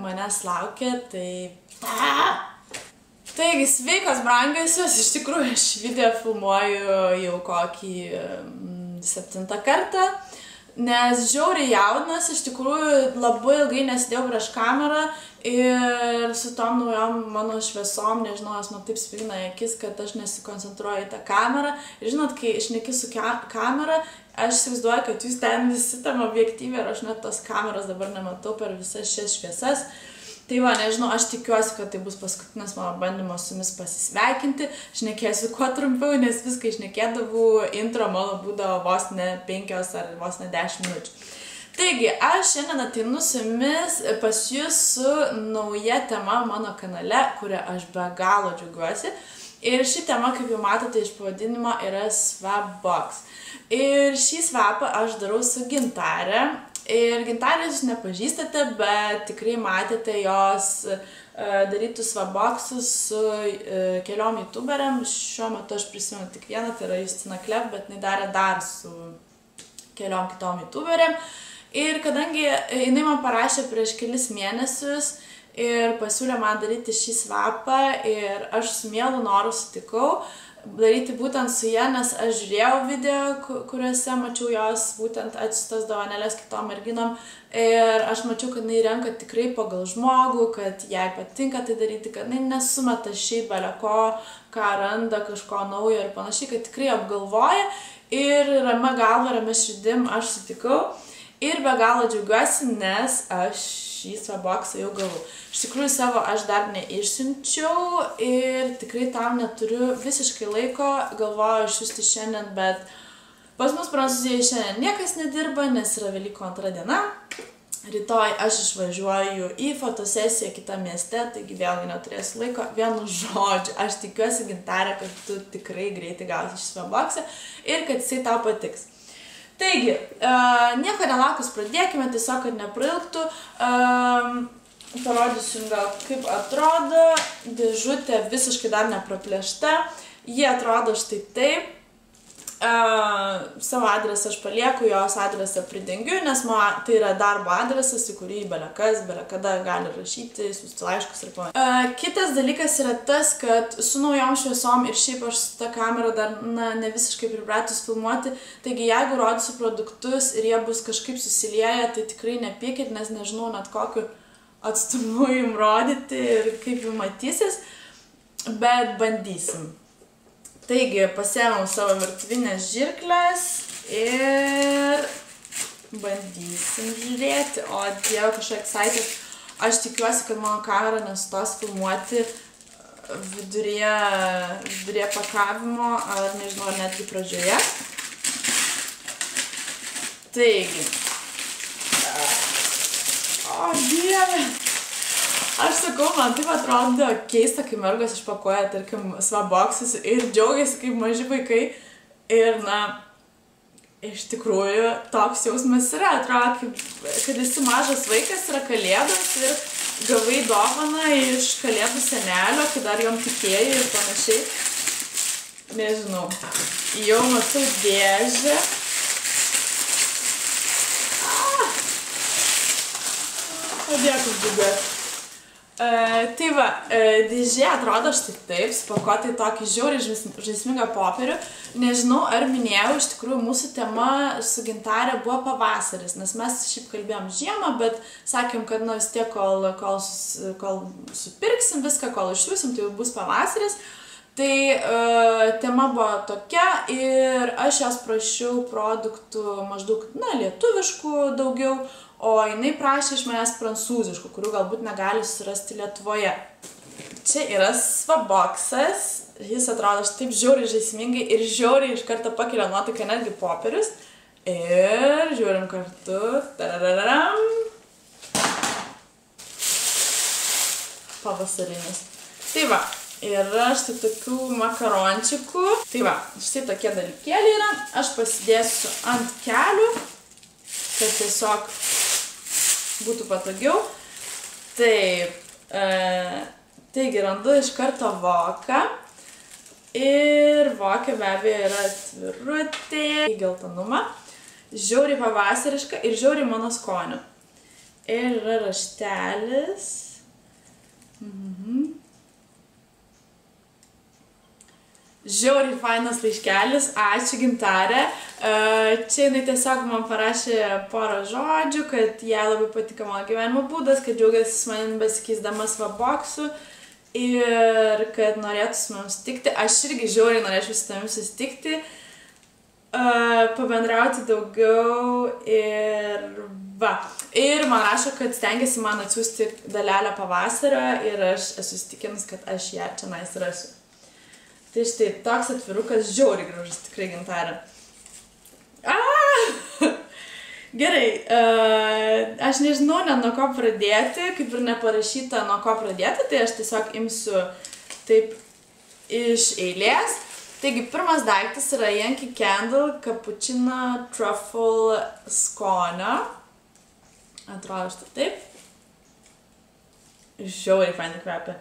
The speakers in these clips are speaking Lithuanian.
manęs laukia, tai... Taigi, sveikos brangiosios, iš tikrųjų aš video filmuoju jau kokį 7 kartą, nes žiauriai jaudinuosi, iš tikrųjų labai ilgai nesėdėjau prieš kamerą ir su tom naujom mano šviesom, nežinau, man taip spigina į akis, kad aš nesikoncentruoju į tą kamerą. Ir žinot, kai šneki su kamera, aš įsivaizduoju, kad jūs ten visi tam objektyve ir aš net tos kameros dabar nematau per visas šias šviesas. Tai va, nežinau, aš tikiuosi, kad tai bus paskutinis mano bandymas su jumis pasisveikinti. Šnekėsiu kuo trumpiau, nes viską šnekėdavau, intro mano būdavo vos ne 5 ar vos ne 10 minučių. Taigi, aš šiandien ateinu su jumis pas jus su nauja tema mano kanale, kurią aš be galo džiaugiuosi. Ir ši tema, kaip jau matote iš pavadinimo, yra Swapbox. Ir šį swapą aš darau su Gintare. Ir Gintarę jūs nepažįstate, bet tikrai matėte jos darytus swapboxus su keliom youtuberiam. Šiuo metu aš prisimenu tik vieną, tai yra Justina Klep, bet jinai darė dar su keliom kitom youtuberiam. Ir kadangi jinai man parašė prieš kelis mėnesius ir pasiūlė man daryti šį swapą ir aš su mielu noru sutikau daryti būtent su ja, nes aš žiūrėjau video, kuriuose mačiau jos būtent atsiustas dovanėlės kitom merginom ir aš mačiau, kad jinai renka tikrai pagal žmogų, kad jai patinka tai daryti, kad jinai nesumeta šiaip beleko, ką randa, kažko naujo ir panašiai, kad tikrai apgalvoja ir ramia galva, ramia širdim aš sutikau ir be galo džiaugiuosi, nes aš šį swapboxą jau gavau. Iš tikrųjų savo aš dar neišsiunčiau ir tikrai tam neturiu visiškai laiko, galvoju išsiųsti šiandien, bet pas mus Prancūzijoje šiandien niekas nedirba, nes yra Velykų 2 diena. Rytoj aš išvažiuoju į fotosesiją kitą mieste, taigi vėlgi neturėsiu laiko. Vienu žodžiu, aš tikiuosi Gintare, kad tu tikrai greitai gausi šį swapboxą ir kad jisai tau patiks. Taigi, nieko nelaukus pradėkime, tiesiog, kad neprailgtų. Parodysiu gal, kaip atrodo. Dėžutė visiškai dar nepraplėšta. Jie atrodo štai taip. Savo adresą aš palieku, jos adresą pridengiu, nes tai yra darbo adresas, į kurį belekas, belekada gali rašyti, siųsti laiškus ir panašiai. Kitas dalykas yra tas, kad su naujom šviesom ir šiaip aš su ta kamera dar ne visiškai pripratus filmuoti, taigi jeigu rodysiu produktus ir jie bus kažkaip susilieję, tai tikrai nepykit, nes nežinau net kokiu atstumu jums rodyti ir kaip jums matysis, bet bandysim. Taigi, pasiėmiau savo virtuvinės žirkles ir bandysim žiūrėti. O Dieve, kažkaip excited. Aš tikiuosi, kad mano kamera nestos filmuoti viduryje pakavimo, ar nežinau, ar netgi pradžioje. Taigi. O Dieve. Aš sakau, man taip atrodo keista, kai mergos išpakuoja, tarkim, swapboxus ir džiaugiasi kaip maži vaikai. Ir, na, iš tikrųjų, toks jausmas yra. Atrodo, kad esi mažas vaikas, yra kalėdos ir gavai dovaną iš kalėdų senelio, kai dar jom tikėjai ir panašiai. Nežinau. Jau matau dėžę. Padėkus džiugiuosi. Tai va, dėžė atrodo štai taip, spakuota į tokį žiauriai žaismingą popierių. Nežinau, ar minėjau, iš tikrųjų mūsų tema su Gintare buvo pavasaris, nes mes šiaip kalbėjom žiemą, bet sakėm, kad vis tiek, kol supirksim viską, kol išsiųsim, tai jau bus pavasaris. Tai tema buvo tokia ir aš jos prašiau produktų maždaug, lietuviškų daugiau, o jinai prašė iš manęs prancūziškų, kurių galbūt negali surasti Lietuvoje. Čia yra swapboxas, jis atrodo štaip žiauriai žaismingai ir žiauriai iš karto pakelia nuotaiką netgi popierius. Ir žiūrim kartu. Tarararam. Pavasarinis. Tai va, yra štai tokių makarončikų. Tai va, štai tokie dalykėliai yra. Aš pasidėsiu ant kelių, kad tiesiog būtų patogiau. Taip, taigi randu iš karto voką ir vokė be abejo yra atvirutė į geltonumą, žiauriai pavasariška ir žiauriai mano skonio. Ir yra raštelis. Žiauriai fainas laiškelis, ačiū Gintarė. Čia jinai tiesiog man parašė porą žodžių, kad jai labai patiko mano gyvenimo būdas, kad džiaugiasi su manim besikeisdamas Vaboxu ir kad norėtų su manim susitikti. Aš irgi žiauriai norėčiau su tavimi susitikti, pabendrauti daugiau ir va. Ir man rašo, kad stengiasi man atsiųsti dalelę pavasario ir aš esu įsitikinus, kad aš ją čia rasiu. Tai štai, toks atvirukas žiauriai gražus, tikrai Gintarė. Gerai, aš nežinau net nuo ko pradėti, kaip ir neparašyta nuo ko pradėti, tai aš tiesiog imsiu taip iš eilės. Taigi, pirmas daiktas yra Yankee Candle Cappuccino Truffle skonio. Atrodo štai taip. Žiauriai fainai kvepia.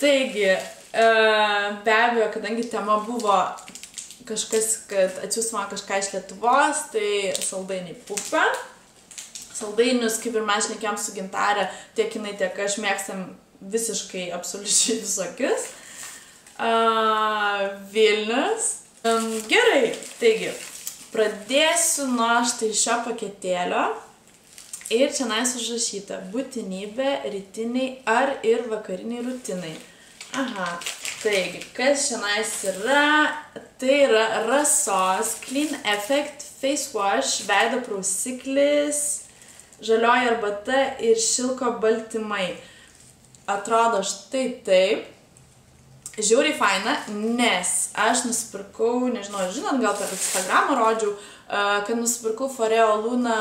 Taigi, be abejo, kadangi tema buvo kažkas, kad atsiųs man kažką iš Lietuvos, tai saldainiai Pupė. Saldainius, kaip ir mes šnekėjom su Gintarė, tiek jinai, tiek aš mėgstam visiškai absoliučiai visokius. Vilnius. Gerai, taigi, pradėsiu nuo štai šio paketėlio. Ir čionais užrašyta būtinybė rytiniai ar ir vakariniai rutinai. Aha, taigi, kas čionais yra? Tai yra Rasos Clean Effect Face Wash, veido prausiklis, žalioji arbata ir šilko baltymai. Atrodo štai taip. Žiauriai faina, nes aš nusipirkau, nežinau, žinot, gal per Instagramą rodžiau, kad nusipirkau Foreo Luna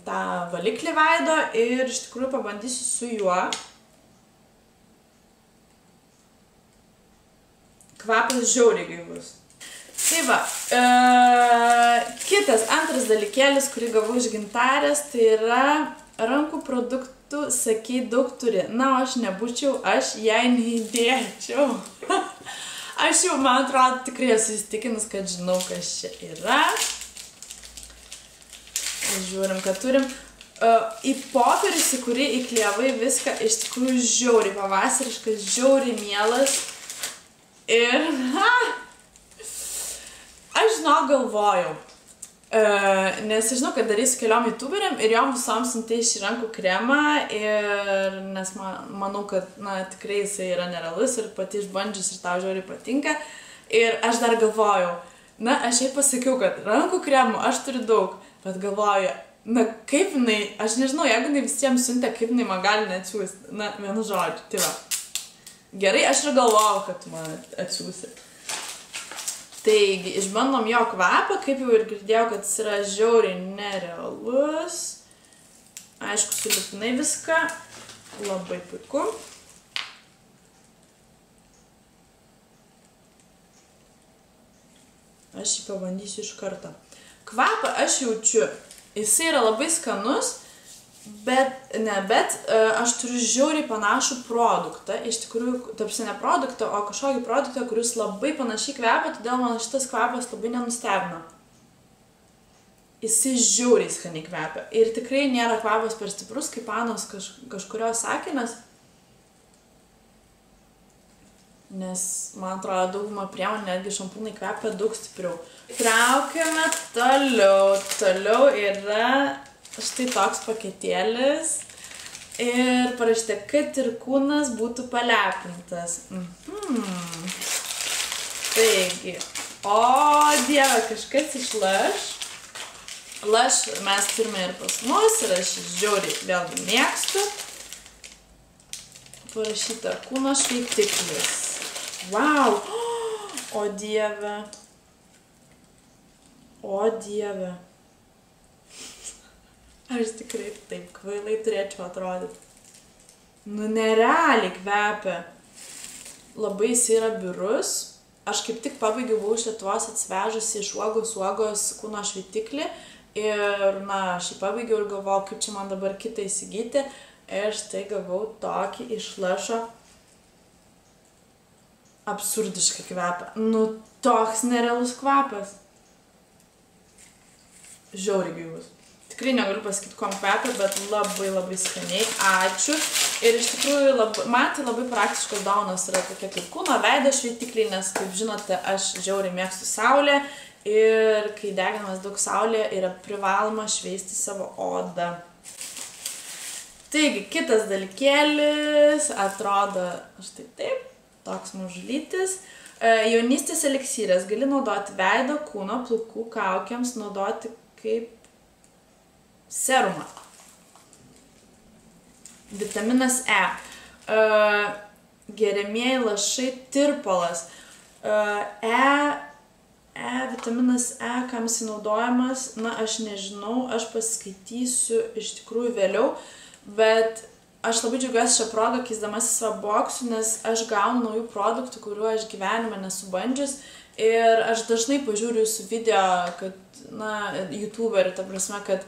tą valiklį veido ir iš tikrųjų pabandysiu su juo. Kvapas žiauriai gaivus. Tai va, kitas antras dalykėlis, kurį gavau iš Gintarės, tai yra rankų produktų, sakei, daug turi. Na, aš nebūčiau, aš jai neįdėčiau. Aš jau, man atrodo, tikrai esu įsitikinus, kad žinau, kas čia yra. Žiūrim, kad turim. Į popierius, į kurį įklijavai viską, iš tikrųjų žiauriai pavasariškas, žiauriai mielas. Ir, aš žinau, galvojau, nes žinau, kad darysiu keliom youtuberiam ir jom visom siuntė iš rankų kremą ir nes manau, kad, na, tikrai jisai yra nerealus ir pati išbandžius ir tau žiauriai patinka. Ir aš dar galvojau, na, aš jai pasakiau, kad rankų kremų aš turiu daug, bet galvoju, na, kaip jinai, aš nežinau, jeigu jinai visiems siuntė, kaip jinai man gali neatsiųsti, na, vienu žodžiu, tai va. Gerai, aš ir galvojau, kad tu man atsiųsi. Taigi, išbandom jo kvapą, kaip jau ir girdėjau, kad jis yra žiauriai nerealus. Aišku, sulipinai viską. Labai puiku. Aš jį pabandysiu iš karto. Kvapą aš jaučiu. Jisai yra labai skanus. Bet aš turiu žiauriai panašų produktą, iš tikrųjų, tarsi ne produktą, o kažkokį produktą, kuris labai panašiai kvepia, todėl man šitas kvapas labai nenustebino. Jisai žiauriai skaniai kvepia ir tikrai nėra kvapas per stiprus, kaip Anos kažkurios sakinės, nes, man atrodo, daugumą priemonių, netgi šampūnai kvepia daug stipriau. Traukiame toliau. Toliau yra štai toks paketėlis ir parašyta, kad ir kūnas būtų palepintas. Taigi, o Dieve, kažkas iš Lush. Lush mes turime ir pas mus ir aš žiauriai vėlgi mėgstu. Parašyta kūno šveitiklis. Wow! O Dieve. O Dieve. Aš tikrai taip kvailai turėčiau atrodyti. Nu, nerealiai kvepia. Labai jis yra biurus. Aš kaip tik pabaigiau, buvau iš Lietuvos atsivežusi iš uogos kūno šveitiklį. Ir, na, aš jį pabaigiau ir galvojau, kaip čia man dabar kitą įsigyti. Ir štai gavau tokį iš Lush'o. Absurdiškai kvepia. Nu, toks nerealus kvapas. Žiauriai gaivus. Tikrai negaliu pasakyti, kuom kvepia, bet labai labai skaniai. Ačiū. Ir iš tikrųjų, man tai labai praktiškas dovanos yra tokie kaip kūno veido šveitikliai, nes, kaip žinote, aš žiauriai mėgstu saulę ir kai deginamas daug saulė, yra privaloma šveisti savo odą. Taigi, kitas dalykėlis atrodo štai taip, toks mažulytis. Jaunystės eliksyras gali naudoti veido, kūno, plaukų, kaukiams, naudoti kaip serumą. Vitaminas E. Geriamieji lašai tirpalas. Vitaminas E, kam jis naudojamas, na, aš nežinau, aš paskaitysiu iš tikrųjų vėliau, bet aš labai džiaugiuosi šią progą keisdamasi savo boksų, nes aš gaunu naujų produktų, kuriuo aš gyvenime nesu bandžius ir aš dažnai pažiūriu jūsų video, kad, na, YouTuberį, ta prasme, kad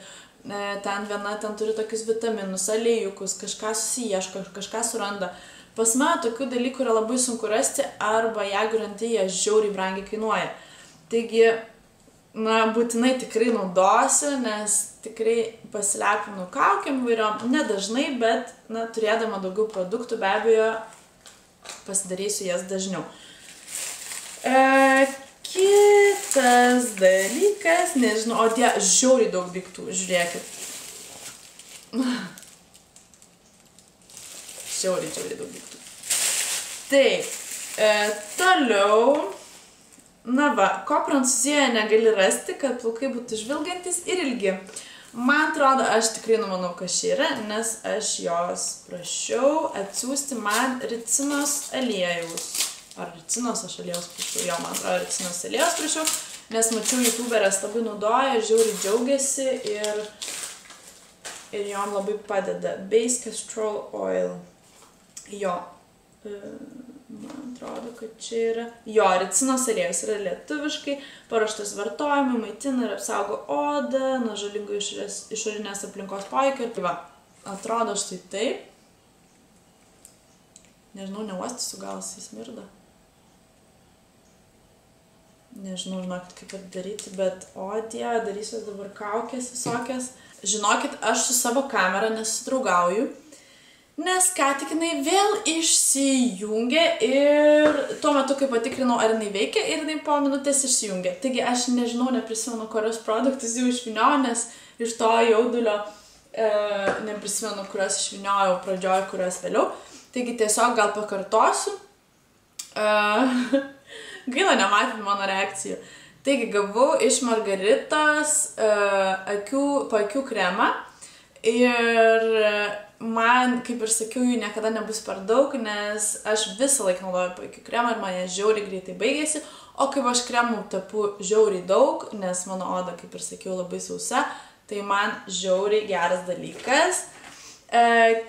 ten viena ten turi tokius vitaminus, aliejukus, kažką susiieško, kažką suranda. Pas mane tokių dalykų yra labai sunku rasti, arba jeigu randi, jie žiauriai brangiai kainuoja. Taigi, na, būtinai tikrai naudosiu, nes tikrai pasilepinu kaukiam vairiom, nedažnai, bet, na, turėdama daugiau produktų, be abejo, pasidarysiu jas dažniau. Kitas dalykas, nežinau, o tie žiauriai daug daiktų, žiūrėkit. Žiauriai daug daiktų. Taip, toliau, na va, ko Prancūzijoje negali rasti, kad plaukai būtų žvilgantis ir ilgi. Man atrodo, aš tikrai numanau, kas čia yra, nes aš jos prašiau atsiųsti man ricinos aliejaus. Ar ricinos aš aliejos prašiau, jo, man atrodo, ricinos aliejos prašiau, nes mačiau youtuberės labai naudoja, žiauriai džiaugiasi ir jom labai padeda. Base Castor Oil. Jo, man atrodo, kad čia yra. Jo, ricinos aliejus yra lietuviškai, paruoštas vartojimui, maitina ir apsaugo odą, nuo žalingų išorinės aplinkos poveikio. Tai va, atrodo štai taip. Nežinau, neuostysiu, gal jis smirda. Nežinau, žinokit, kaip daryti, bet o Dieve, darysiu dabar kaukės visokias. Žinokit, aš su savo kamera nesudraugauju, nes ką tik jinai vėl išsijungė ir tuo metu, kai patikrinau, ar jinai veikia, ir jinai po minutės išsijungė. Taigi aš nežinau, neprisimenu, kurios produktus jau išvyniojau, nes iš to jaudulio neprisimenu, kurios išvyniojau pradžioj, kurios vėliau. Taigi tiesiog gal pakartosiu. Gaila nematyti mano reakcijų. Taigi gavau iš Margaritos paakių kremą ir man, kaip ir sakiau, jų niekada nebus per daug, nes aš visą laiką naudoju paakių kremą ir man jie žiauriai greitai baigėsi, o kaip aš kremų tepu žiauriai daug, nes mano oda, kaip ir sakiau, labai sausa, tai man žiauriai geras dalykas.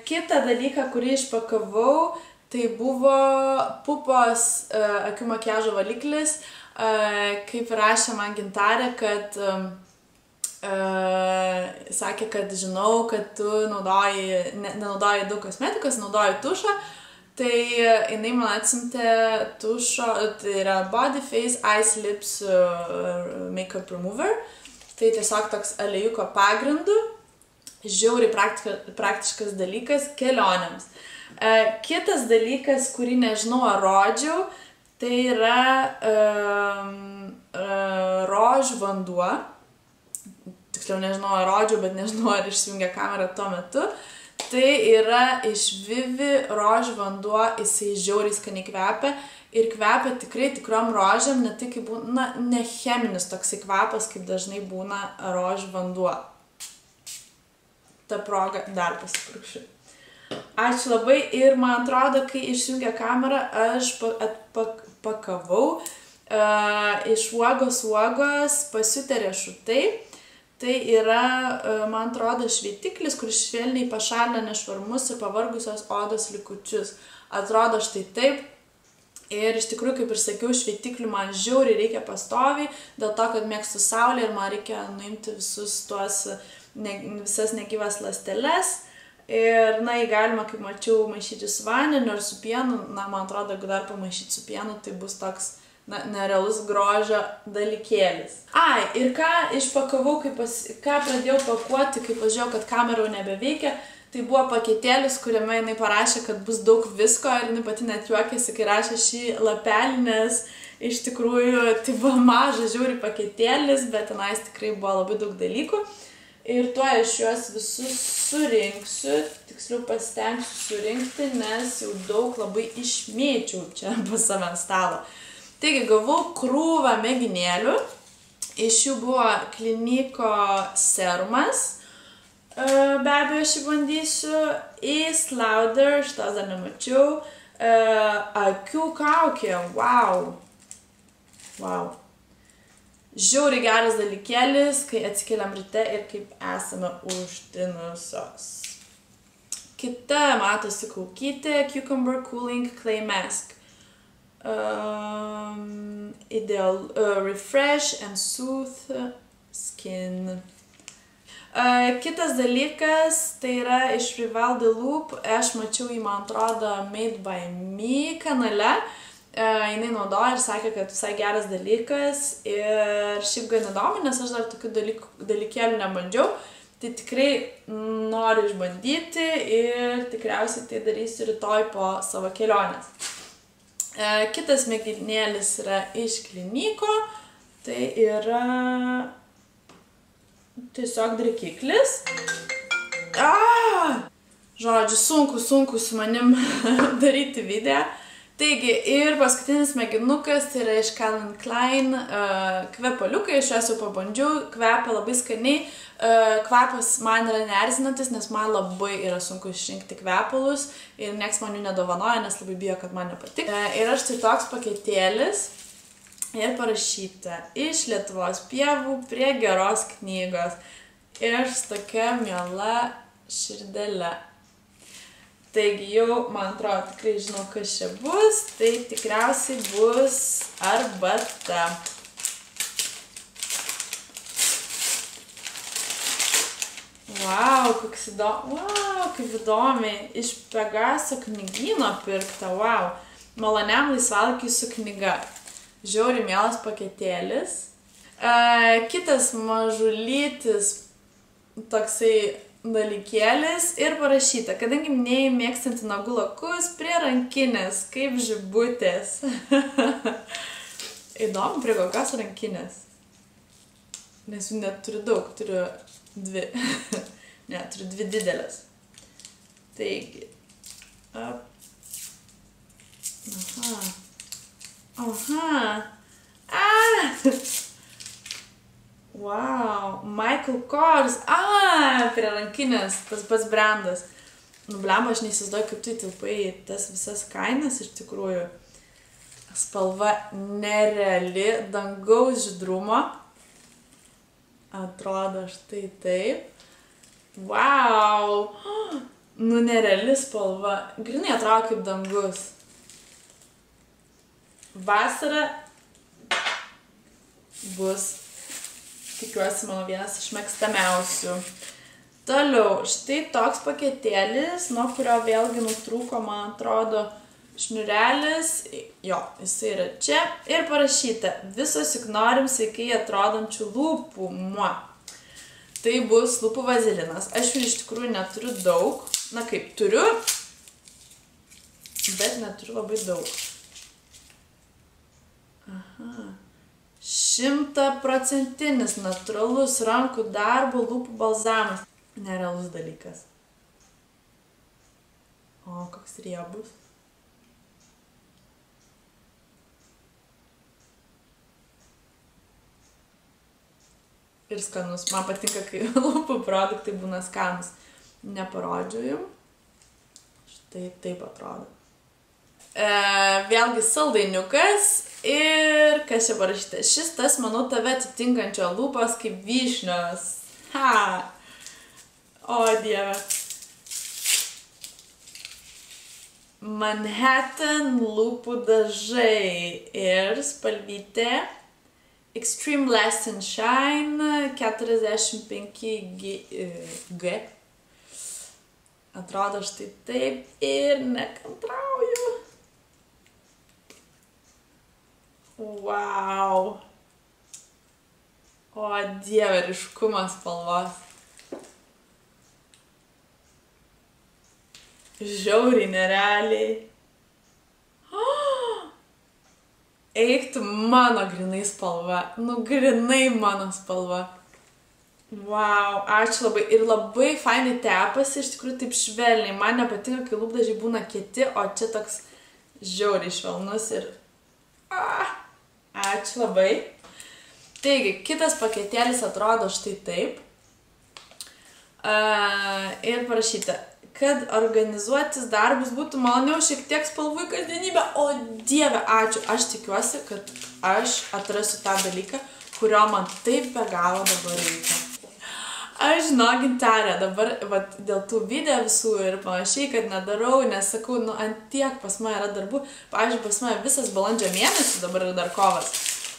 Kitą dalyką, kurį išpakavau, tai buvo Pupos akių makiažo valiklis, kaip rašė man Gintarė, kad sakė, kad žinau, kad tu nenaudoji daug kosmetikos, naudoji tušą, tai jinai man atsiuntė tušo, tai yra Body Face Eyes Lips Makeup Remover, tai tiesiog toks aliejuko pagrindu, žiauriai praktiškas dalykas kelionėms. Kitas dalykas, kurį nežinau ar rodžiau, tai yra rožių vanduo. Tiksliau nežinau ar rodžiau, bet nežinau ar išsijungė kamerą tuo metu. Tai yra iš Vivi rožių vanduo, jisai žiauriai skaniai kvepia ir kvepia tikrai tikrom rožėm, ne tik kaip būna, ne cheminis toksai kvapas, kaip dažnai būna rožių vanduo. Ta proga dar pasipurkšiu. Ačiū labai ir man atrodo, kai išjungė kamerą, aš pakavau iš uogos pasiutę riešutai. Tai yra, man atrodo, šveitiklis, kuris švelniai pašalina nešvarumus ir pavargusios odos likučius. Atrodo štai taip. Ir iš tikrųjų, kaip ir sakiau, šveitiklių man žiauriai reikia pastoviai, dėl to, kad mėgstu saulę ir man reikia nuimti visas negyvas ląsteles. Ir, na, jį galima, kaip mačiau, maišyti su vandeniu ar su pienu. Na, man atrodo, jeigu dar pamaišyti su pienu, tai bus toks nerealus grožio dalykėlis. Ai, ir ką išpakavau, ką pradėjau pakuoti, kai pažiūrėjau, kad kamera jau nebeveikia, tai buvo paketėlis, kuriame jinai parašė, kad bus daug visko ir jinai pati net juokėsi, kai rašė šį lapelį, nes iš tikrųjų tai buvo mažas žiauri paketėlis, bet tenais tikrai buvo labai daug dalykų. Ir tuo aš juos visus surinksiu, tiksliau pasitengsiu surinkti, nes jau daug labai išmėčiau čia pas save ant stalo. Taigi gavau krūvą mėginėlių, iš jų buvo Clinico serumas, be abejo aš jį bandysiu, East Lauder, šitas dar nemačiau, akių kaukė, wow. Žiauriai geras dalykėlis, kai atsikeliam ryte ir kaip esame užtinusios. Kita matosi kaukytė, Cucumber Cooling Clay Mask. Refresh and Soothe Skin. Kitas dalykas, tai yra iš Rival de Loop, aš mačiau jį, man atrodo, Made by Me kanale. Jinai naudoja ir sakė, kad visai geras dalykas ir šiaip gan įdomu, nes aš dar tokių dalykėlių nebandžiau, tai tikrai noriu išbandyti ir tikriausiai tai darysiu rytoj po savo kelionės. Kitas mėginėlis yra iš Clinico, tai yra tiesiog drėkiklis. Žodžiu, sunku su manim daryti video. Taigi, ir paskutinis mėginukas, tai yra iš Calvin Klein kvepaliukai, aš juos jau pabandžiau, kvepia labai skaniai, kvapas man yra neerzinantis, nes man labai yra sunku išrinkti kvepalus ir nieks man jų nedovanoja, nes labai bijo, kad man nepatik. Ir aš tai toks paketėlis ir parašyta iš Lietuvos pievų prie geros knygos ir su tokia miela širdele. Taigi jau, man atrodo, tikrai žinau, kas čia bus, tai tikriausiai bus arbata. Wow, kaip įdomiai, iš Pegaso knygyno pirkta, wow. Maloniam laisvalaikiui su knyga. Žiauriai mielas paketėlis. Kitas mažulytis toksai dalykėlis ir parašyta, kadangi minėjai mėgstanti nagų lakus prie rankinės, kaip žibutės. Įdomu, prie kokios rankinės. Nes jų net turiu daug, turiu dvi. Ne, turiu dvi didelės. Taigi. Wow, Michael Kors, prie rankinės, tas pats brandas. Blemba, aš neįsivaizduoju, kaip tu įtilpai tas visas kainas, iš tikrųjų. Spalva nereali, dangaus žydrumo. Atrodo štai taip. Wow, nereali spalva. Grinai atrodo kaip dangus. Vasara bus, tikiuosi, mano vienas iš mėgstamiausių. Toliau, štai toks paketėlis, nuo kurio vėlgi nutrūko, man atrodo, šniurelis. Jo, jisai yra čia. Ir parašyta, visos juk norim sveikai atrodančių lūpų. Tai bus lūpų vazelinas. Aš jų iš tikrųjų neturiu daug. Na kaip, turiu, bet neturiu labai daug. 100% natūralus rankų darbo lūpų balzamas. Nerealus dalykas. O, koks riebus. Ir skanus. Man patinka, kai lūpų produktai būna skanus. Neparodžiu jums. Štai taip atrodo. Vėlgi saldainiukas. Ir kas čia parašyta? Šis tas, manau, tave atitinkančio lūpos kaip vyšnios. O, Dieve. Manhattan lūpų dažai ir spalvytė Extreme Last and Shine 45G. Atrodo štai taip ir nekantrauju. Wow. O dieve, ryškumas spalvos. Žiauriai nerealiai. Eik tu mano grinai spalva. Nu, grinai mano spalva. Wow, ačiū labai. Ir labai fainai tepasi, iš tikrųjų taip švelniai. Man nepatinka, kai lūpdažiai būna kieti, o čia toks žiauriai švelnus ir... Ačiū labai. Taigi, kitas paketėlis atrodo štai taip. Ir parašyta, kad organizuotis darbus būtų maloniau šiek tiek spalvų į kasdienybę. O dieve, ačiū. Aš tikiuosi, kad aš atrasiu tą dalyką, kurio man taip be galo dabar reikia. Aš žinau, Gintarė, dabar dėl tų video visų ir panašiai, kad nedarau, nes sakau, nu, ant tiek pas mane yra darbų. Pavyzdžiui, pas mane visas balandžio mėnesis, dabar yra dar kovas,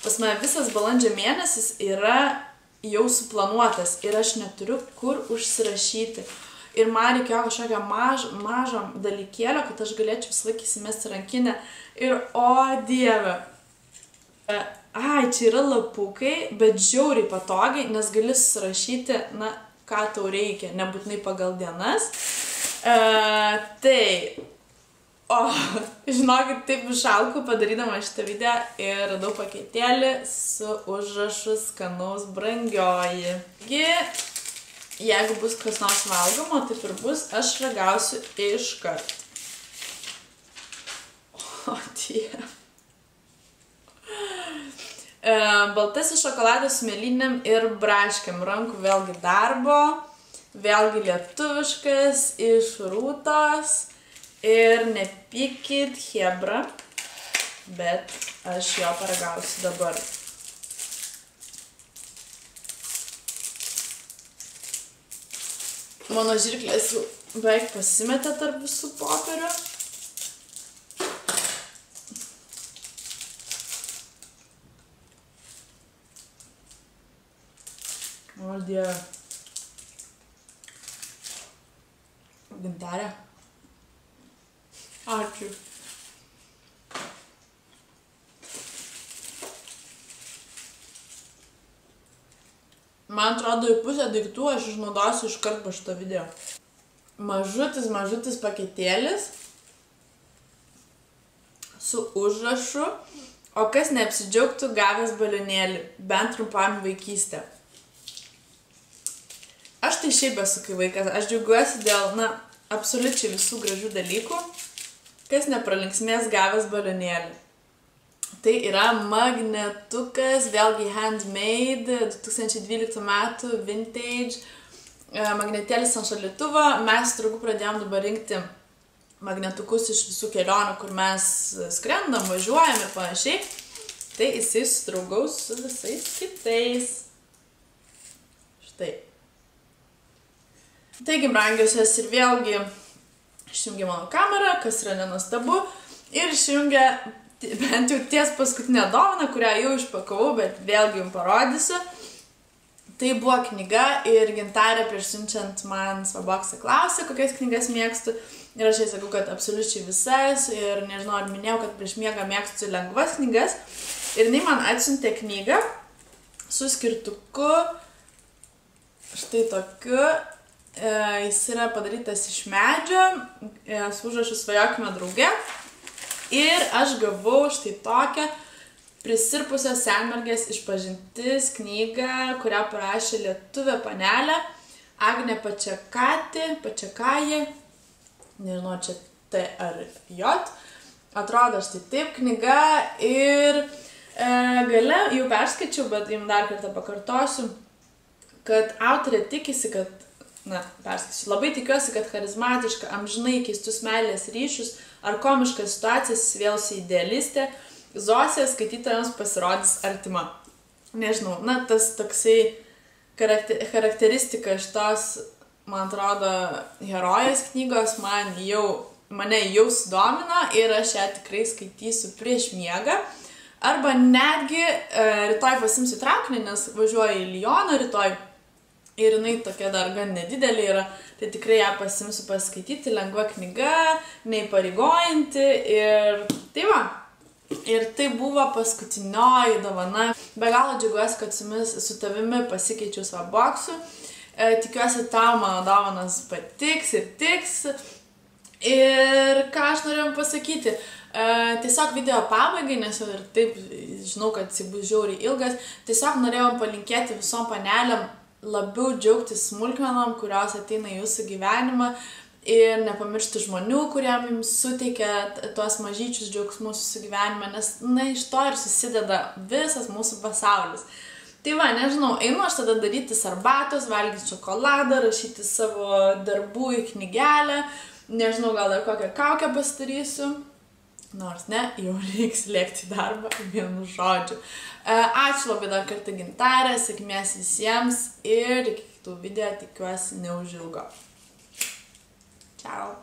pas mane visas balandžio mėnesis yra jau suplanuotas ir aš neturiu kur užsirašyti. Ir man reikėjo kažkokią mažą dalykėlio, kad aš galėčiau visą laiką įsimesti rankinę. Ir o dieve. Ai, čia yra lapukai, bet žiauriai patogiai, nes gali susirašyti, na, ką tau reikia, nebūtinai pagal dienas. Tai, žinokit, taip išalkau padarydama šitą video ir radau paketėlį su užrašu skanaus brangioji. Jeigu bus kas nors valgomo, taip ir bus, aš ragausiu iškart. O, dieve. Baltasis šokoladas su mėlynėm ir braškėm. Rankų vėlgi darbo, vėlgi lietuviškas, iš Rūtos. Ir nepykit chebra, bet aš jo paragausiu dabar. Mano žirklės jau beveik pasimetė tarp visų popierių. O dieve. Gintarė. Ačiū. Man atrodo, į pusę daiktų aš išnaudosiu iškart po šito video. Mažutis paketėlis su užrašu, o kas neapsidžiaugtų gavęs balionėlį, bent trumpam vaikystę. Aš tai šiaip esu kai vaikas, aš džiaugiuosi dėl, na, absoliučiai visų gražių dalykų, kas nepralinksmės gavęs balionėlį. Tai yra magnetukas, vėlgi handmade, 2012 metų, vintage, magnetėlis ant šaldytuvo. Mes su draugu pradėjom dabar rinkti magnetukus iš visų kelionių, kur mes skrendam, važiuojam ir panašiai. Tai jisai sudraugaus su visais kitais. Štai. Taigi, brangiosios, ir vėlgi išjungia mano kamerą, kas yra nenuostabu, ir išjungia bent jau ties paskutinę dovaną, kurią jau išpakavau, bet vėlgi jums parodysiu. Tai buvo knyga ir Gintarė prieš siunčiant man Svaboksą klausė, kokias knygas mėgstu. Ir aš jai sakau, kad absoliučiai visas ir nežinau, ar minėjau, kad prieš miegą mėgstu lengvas knygas. Ir jinai man atsiuntė knygą su skirtuku, štai tokiu. Jis yra padarytas iš medžio, su užrašu Svajokime drauge. Ir aš gavau štai tokią prisirpusios senmergės išpažintis knygą, kurią parašė lietuvė panelė Agnė Pačekaji, nežinau, čia T ar J. Atrodo štai taip knyga ir gale jau perskaičiau, bet jums dar kartą pakartosiu, kad autorė tikisi, kad perskaičiu. Labai tikiuosi, kad charizmatiška, amžinai keistus meilės ryšius ar komiškas situacijas įsivėlusi idealistė Zosė skaitytojams pasirodys artima. Nežinau, tas toksai charakteristika šitos, man atrodo, herojės knygos mane jau sudomino ir aš ją tikrai skaitysiu prieš miegą. Arba netgi rytoj pasimsiu traukinį, nes važiuoju į Lioną rytoj. Ir jinai tokia dar gan nedidelė yra, tai tikrai ją pasimsiu paskaityti, lengva knyga, neįpareigojanti ir tai va. Ir tai buvo paskutinioji dovana. Be galo džiaugiuosi, kad su tavimi pasikeičiau savo boksu. Tikiuosi, tau mano dovanas patiks ir tiks. Ir ką aš norėjau pasakyti, tiesiog video pabaigai, nes jau ir taip žinau, kad jis bus žiauriai ilgas, tiesiog norėjau palinkėti visom panelėm labiau džiaugtis smulkmenom, kurios ateina į jūsų gyvenimą ir nepamiršti žmonių, kuriem jums suteikia tuos mažyčius džiaugsmus jūsų gyvenime, nes iš to ir susideda visas mūsų pasaulis. Tai va, nežinau, einu aš tada darytis arbatos, valgyti šokoladą, rašyti savo darbų į knygelę, nežinau, gal dar kokią kaukę pasidarysiu, nors ne, jau reiks lėkti į darbą, vienu žodžiu. Ačiū labai dar kartą Gintarė, sėkmės visiems ir iki kitų video tikiuosi neužilgo. Ciao.